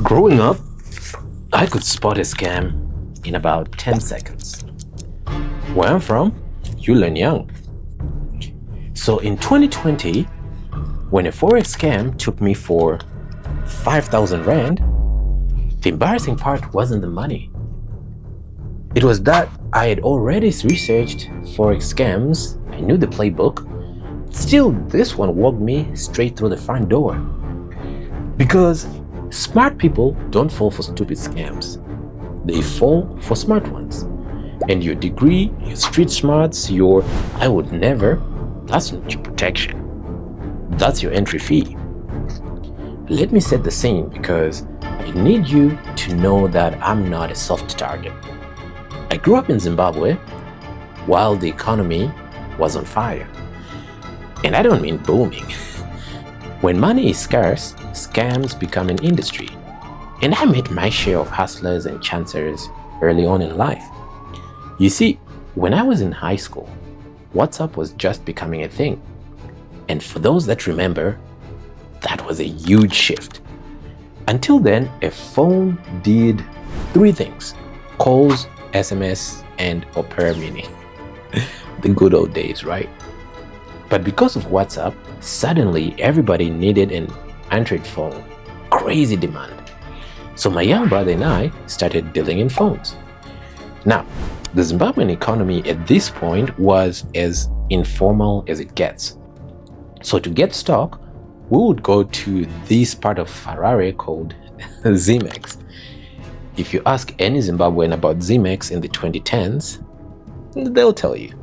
Growing up, I could spot a scam in about 10 seconds. Where I'm from, you learn young. So in 2020, when a Forex scam took me for 5,000 Rand, the embarrassing part wasn't the money. It was that I had already researched Forex scams, I knew the playbook. Still, this one walked me straight through the front door. Because smart people don't fall for stupid scams. They fall for smart ones. And your degree, your street smarts, your I would never, that's not your protection. That's your entry fee. Let me set the scene because I need you to know that I'm not a soft target. I grew up in Zimbabwe while the economy was on fire. And I don't mean booming. When money is scarce, scams become an industry. And I met my share of hustlers and chancers early on in life. You see, when I was in high school, WhatsApp was just becoming a thing. And for those that remember, that was a huge shift. Until then, a phone did three things: calls, SMS, and Opera Mini. The good old days, right? But because of WhatsApp, suddenly everybody needed an Android phone. Crazy demand. So my young brother and I started dealing in phones. Now, the Zimbabwean economy at this point was as informal as it gets. So to get stock, we would go to this part of Harare called Ximex. If you ask any Zimbabwean about Ximex in the 2010s, they'll tell you.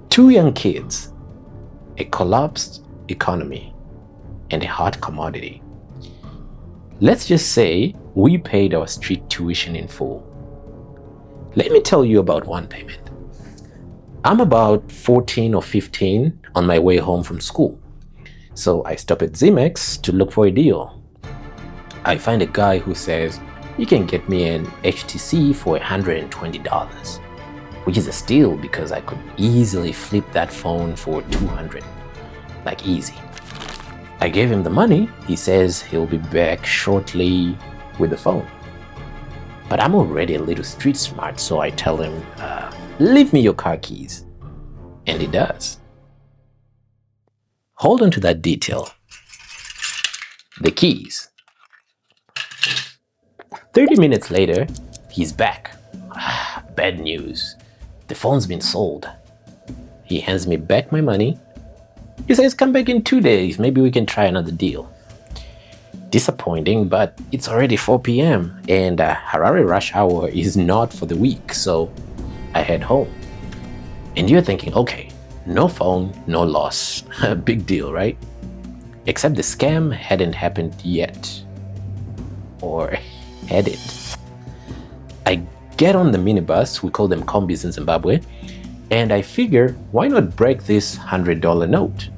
Two young kids, a collapsed economy, and a hot commodity. Let's just say we paid our street tuition in full. Let me tell you about one payment. I'm about 14 or 15 on my way home from school. So I stop at Ximex to look for a deal. I find a guy who says, you can get me an HTC for $120, which is a steal because I could easily flip that phone for 200, like easy. I gave him the money. He says he'll be back shortly with the phone. But I'm already a little street smart, so I tell him, leave me your car keys. And he does. Hold on to that detail. The keys. 30 minutes later, he's back. Bad news. The phone's been sold. He hands me back my money. He says, come back in 2 days. Maybe we can try another deal. Disappointing, but it's already 4 p.m. and Harare rush hour is not for the weak, so I head home. And you're thinking, okay, no phone, no loss. Big deal, right? Except the scam hadn't happened yet. Or had it? I get on the minibus, we call them combis in Zimbabwe, and I figure, why not break this $100 note?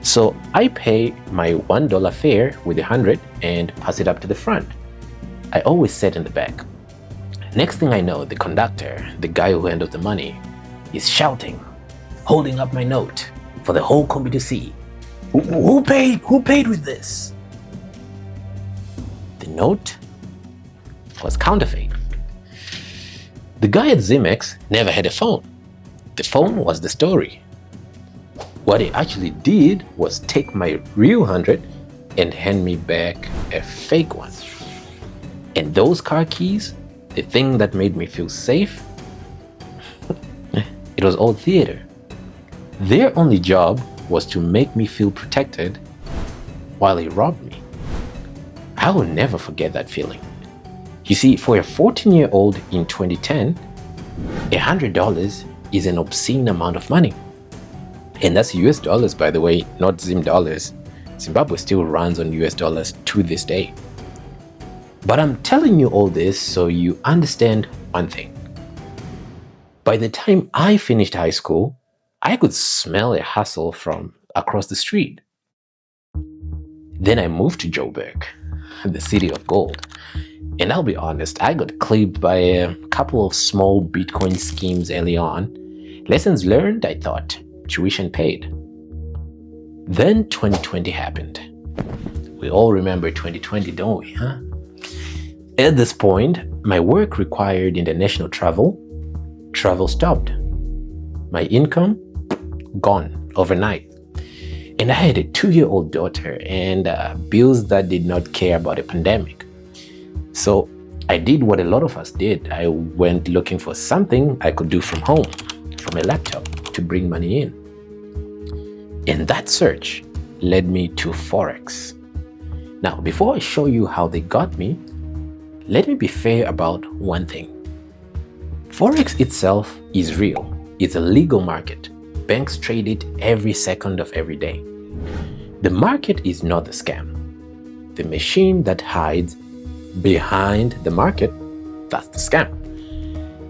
So I pay my $1 fare with the 100 and pass it up to the front. I always sit in the back. Next thing I know, the conductor, the guy who handled the money, is shouting, holding up my note for the whole combi to see. Who paid? Who paid with this? The note was counterfeit. The guy at Ximex never had a phone. The phone was the story. What he actually did was take my real 100 and hand me back a fake one. And those car keys, the thing that made me feel safe, it was all theater. Their only job was to make me feel protected while he robbed me. I will never forget that feeling. You see, for a 14-year-old in 2010, $100 is an obscene amount of money. And that's US dollars, by the way, not Zim dollars. Zimbabwe still runs on US dollars to this day. But I'm telling you all this so you understand one thing. By the time I finished high school, I could smell a hustle from across the street. Then I moved to Joburg, the city of gold. And I'll be honest, I got clipped by a couple of small Bitcoin schemes early on. Lessons learned, I thought. Tuition paid. Then 2020 happened. We all remember 2020, don't we, huh? At this point, my work required international travel. Travel stopped. My income, gone overnight. And I had a 2-year-old daughter and bills that did not care about a pandemic. So I did what a lot of us did. I went looking for something I could do from home, from a laptop, to bring money in. And that search led me to Forex. Now, before I show you how they got me, let me be fair about one thing. Forex itself is real. It's a legal market. Banks trade it every second of every day. The market is not the scam. The machine that hides behind the market, that's the scam.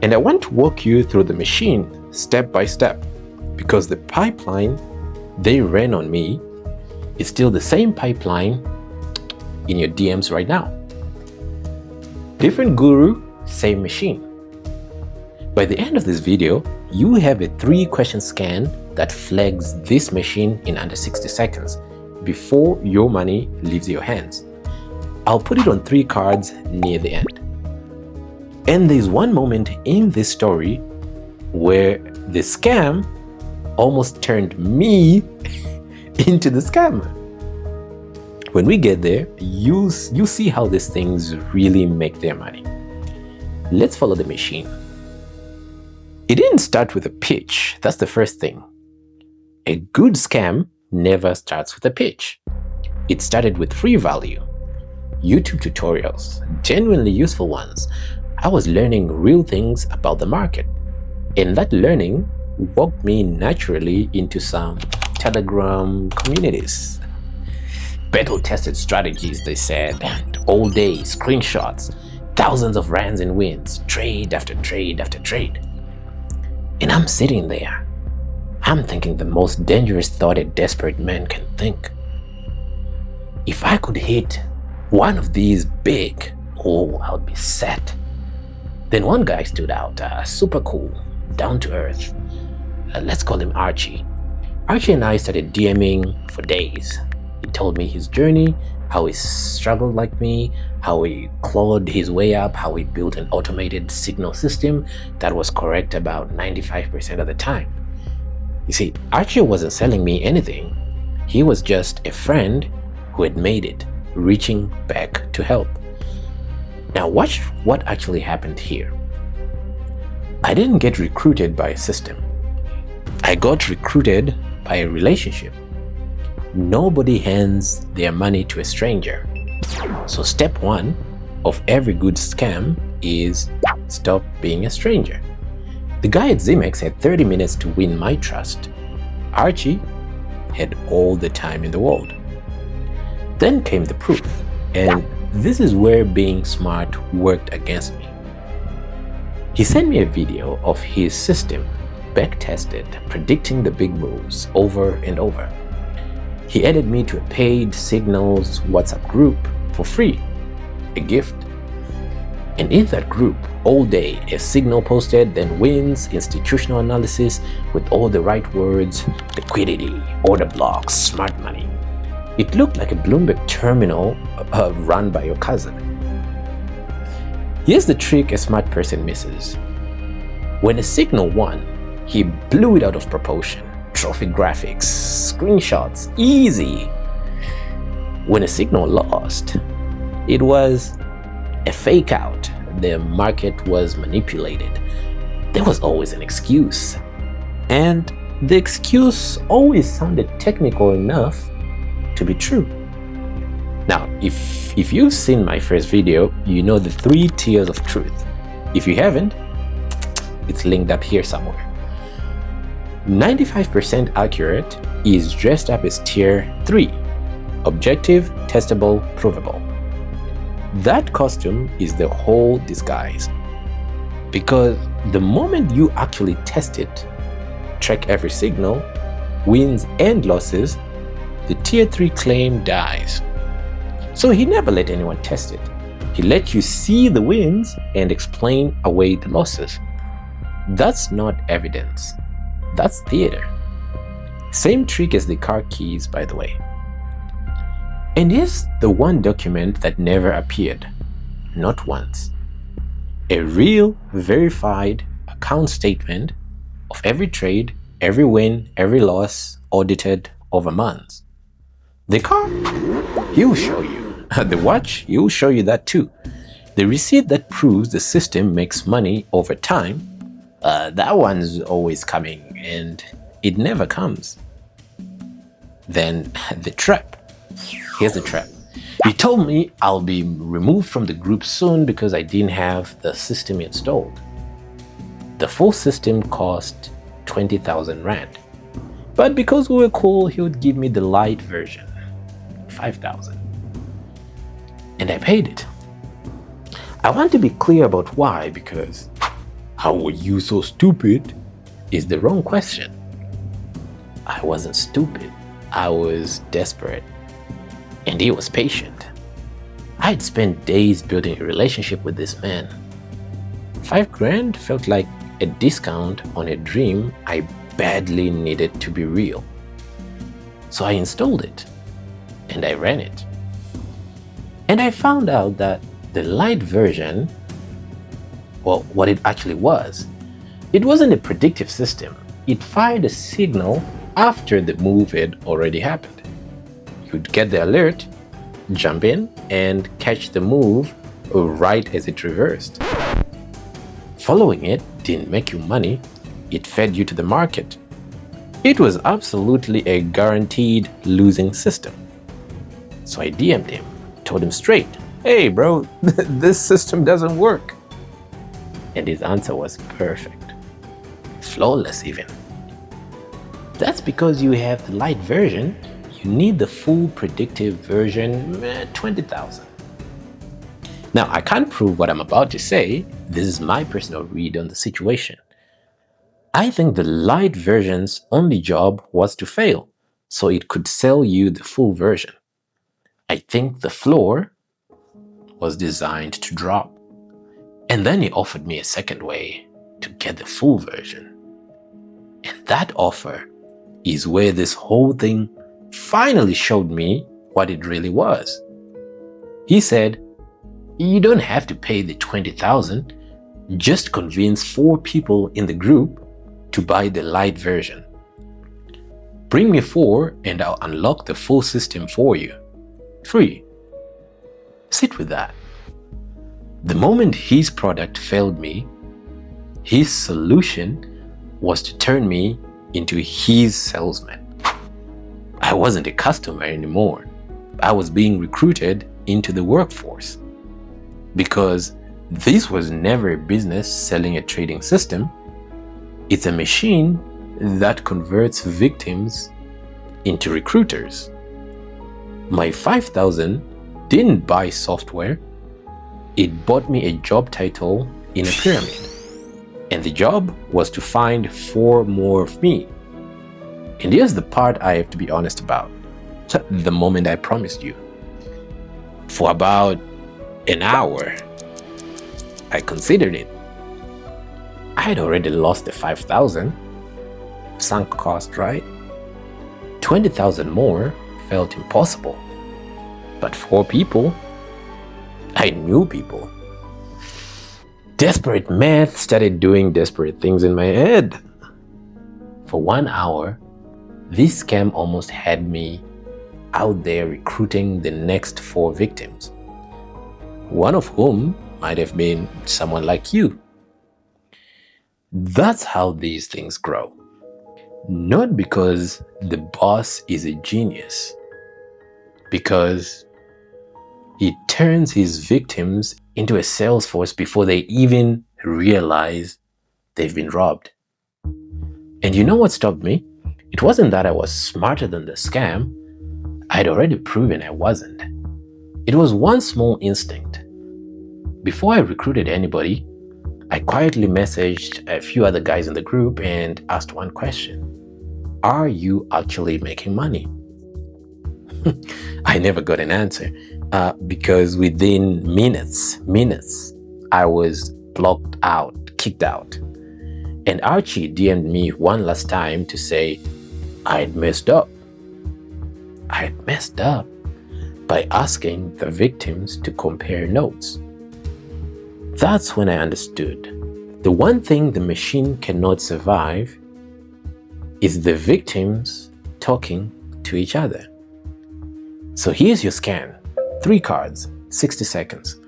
And I want to walk you through the machine step by step, because the pipeline they ran on me is still the same pipeline in your DMs right now. Different guru, same machine. By the end of this video, you have a 3-question scan that flags this machine in under 60 seconds before your money leaves your hands. I'll put it on 3 cards near the end. And there's one moment in this story where the scam almost turned me into the scammer. When we get there, you'll see how these things really make their money. Let's follow the machine. It didn't start with a pitch. That's the first thing. A good scam never starts with a pitch. It started with free value. YouTube tutorials, genuinely useful ones. I was learning real things about the market. And that learning walked me naturally into some Telegram communities. Battle-tested strategies, they said, all day screenshots, thousands of rands and wins, trade after trade after trade. And I'm sitting there. I'm thinking the most dangerous thought a desperate man can think. If I could hit one of these big, I would be set. Then one guy stood out, super cool, down to earth. Let's call him Archie. Archie and I started DMing for days. He told me his journey, how he struggled like me, how he clawed his way up, how he built an automated signal system that was correct about 95% of the time. You see, Archie wasn't selling me anything. He was just a friend who had made it, reaching back to help. Now watch what actually happened here. I didn't get recruited by a system. I got recruited by a relationship. Nobody hands their money to a stranger. So step 1 of every good scam is stop being a stranger. The guy at Ximex had 30 minutes to win my trust. Archie had all the time in the world. Then came the proof, and this is where being smart worked against me. He sent me a video of his system, back-tested, predicting the big moves over and over. He added me to a paid Signals WhatsApp group for free, a gift. And in that group, all day, a signal posted, then wins, institutional analysis with all the right words, liquidity, order blocks, smart money. It looked like a Bloomberg terminal run by your cousin. Here's the trick a smart person misses. When a signal won, he blew it out of proportion. Trophy graphics, screenshots, easy. When a signal lost, it was a fake out. The market was manipulated. There was always an excuse. And the excuse always sounded technical enough to be true. Now, if you've seen my first video, you know the 3 tiers of truth. If you haven't, it's linked up here somewhere. 95% accurate is dressed up as tier 3, objective, testable, provable. That costume is the whole disguise, because the moment you actually test it, track every signal, wins and losses, the tier 3 claim dies. So he never let anyone test it. He let you see the wins and explain away the losses. That's not evidence. That's theater. Same trick as the car keys, by the way. And here's the one document that never appeared, not once. A real, verified account statement of every trade, every win, every loss, audited over months. The car? He'll show you. The watch? He'll show you that too. The receipt that proves the system makes money over time, that one's always coming, and it never comes. Then the trap. Here's the trap. He told me I'll be removed from the group soon because I didn't have the system installed. The full system cost 20,000 Rand. But because we were cool, he would give me the lite version, 5,000. And I paid it. I want to be clear about why, because how were you so stupid is the wrong question. I wasn't stupid. I was desperate. And he was patient. I had spent days building a relationship with this man. 5 grand felt like a discount on a dream I badly needed to be real. So I installed it and I ran it. And I found out that the lite version, well, what it actually was, it wasn't a predictive system. It fired a signal after the move had already happened. You'd get the alert, jump in, and catch the move right as it reversed. Following it didn't make you money, it fed you to the market. It was absolutely a guaranteed losing system. So I DM'd him, told him straight, "Hey bro, this system doesn't work." And his answer was perfect. Flawless even. That's because you have the lite version. You need the full predictive version, 20,000. Now, I can't prove what I'm about to say. This is my personal read on the situation. I think the lite version's only job was to fail, so it could sell you the full version. I think the floor was designed to drop. And then he offered me a second way to get the full version. And that offer is where this whole thing finally showed me what it really was. He said, "You don't have to pay the 20,000, just convince 4 people in the group to buy the lite version. Bring me 4 and I'll unlock the full system for you. Free." Sit with that. The moment his product failed me, his solution was to turn me into his salesman. I wasn't a customer anymore. I was being recruited into the workforce. Because this was never a business selling a trading system. It's a machine that converts victims into recruiters. My 5,000 didn't buy software. It bought me a job title in a pyramid. And the job was to find 4 more of me. And here's the part I have to be honest about. The moment I promised you. For about an hour, I considered it. I had already lost the 5,000. Sunk cost, right? 20,000 more felt impossible. But 4 people, I knew people. Desperate math started doing desperate things in my head. For 1 hour, this scam almost had me out there recruiting the next 4 victims. One of whom might have been someone like you. That's how these things grow. Not because the boss is a genius, because he turns his victims into a sales force before they even realize they've been robbed. And you know what stopped me? It wasn't that I was smarter than the scam. I'd already proven I wasn't. It was one small instinct. Before I recruited anybody, I quietly messaged a few other guys in the group and asked one question. Are you actually making money? I never got an answer because within minutes, I was blocked out, kicked out. And Archie DM'd me one last time to say I'd messed up. by asking the victims to compare notes. That's when I understood. The one thing the machine cannot survive is the victims talking to each other. So here's your scan. 3 cards, 60 seconds.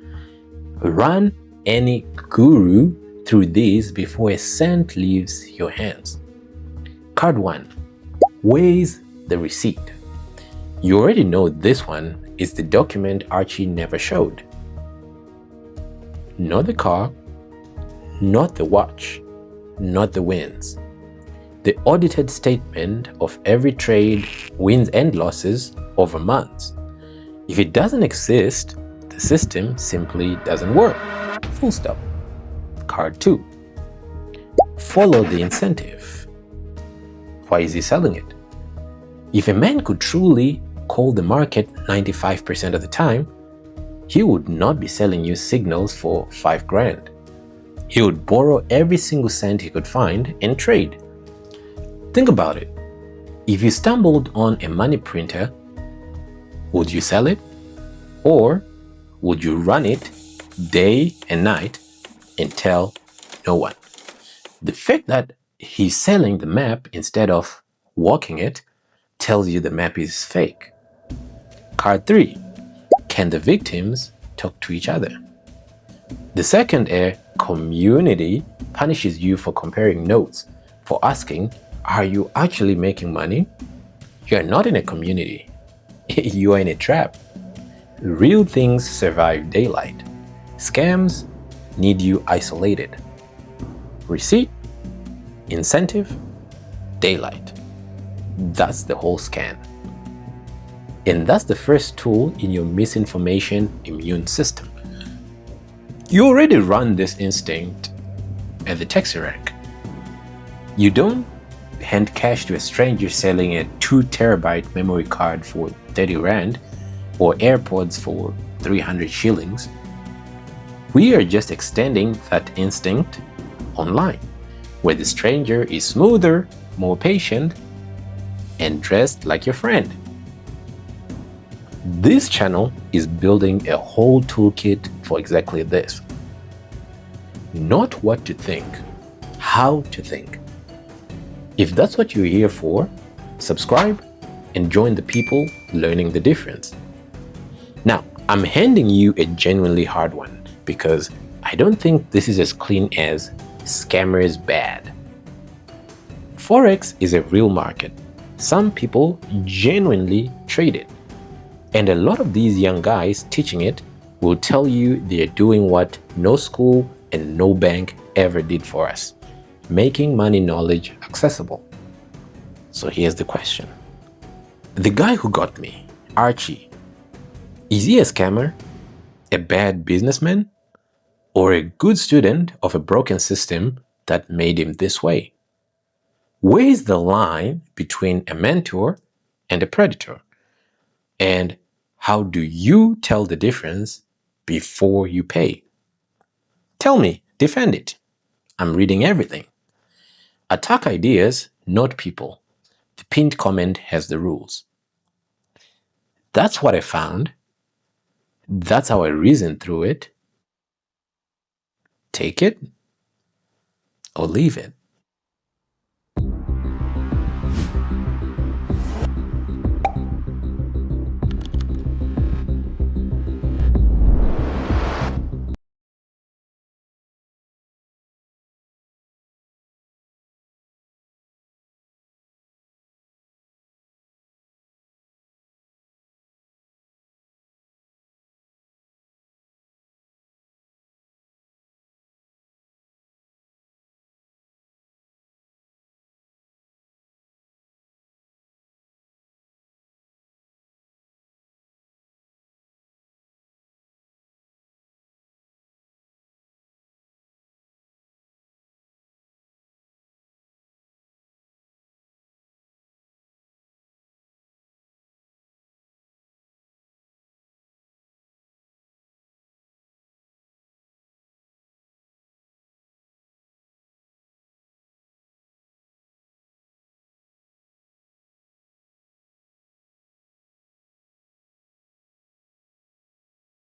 Run any guru through these before a cent leaves your hands. Card 1. Where's the receipt? You already know this one is the document Archie never showed. Not the car, not the watch, not the wins. The audited statement of every trade, wins and losses over months. If it doesn't exist, the system simply doesn't work. Full stop. Card 2. Follow the incentive. Why is he selling it? If a man could truly call the market 95% of the time, he would not be selling you signals for 5 grand. He would borrow every single cent he could find and trade. Think about it. If you stumbled on a money printer, would you sell it? Or would you run it day and night and tell no one? The fact that he's selling the map instead of walking it tells you the map is fake. Card 3. Can the victims talk to each other? The second community punishes you for comparing notes, for asking, are you actually making money? You are not in a community. You are in a trap. Real things survive daylight. Scams need you isolated. Receipt, incentive, daylight. That's the whole scan. And that's the first tool in your misinformation immune system. You already run this instinct at the taxi rank. You don't hand cash to a stranger selling a 2 terabyte memory card for 30 rand or AirPods for 300 shillings. We are just extending that instinct online, where the stranger is smoother, more patient, and dressed like your friend. This channel is building a whole toolkit for exactly this. Not what to think, how to think. If that's what you're here for, subscribe and join the people learning the difference. Now, I'm handing you a genuinely hard one because I don't think this is as clean as scammers bad. Forex is a real market. Some people genuinely trade it. And a lot of these young guys teaching it will tell you they're doing what no school and no bank ever did for us, making money knowledge accessible. So here's the question. The guy who got me, Archie, is he a scammer, a bad businessman, or a good student of a broken system that made him this way? Where is the line between a mentor and a predator? And how do you tell the difference before you pay? Tell me, defend it. I'm reading everything. Attack ideas, not people. The pinned comment has the rules. That's what I found. That's how I reasoned through it. Take it or leave it.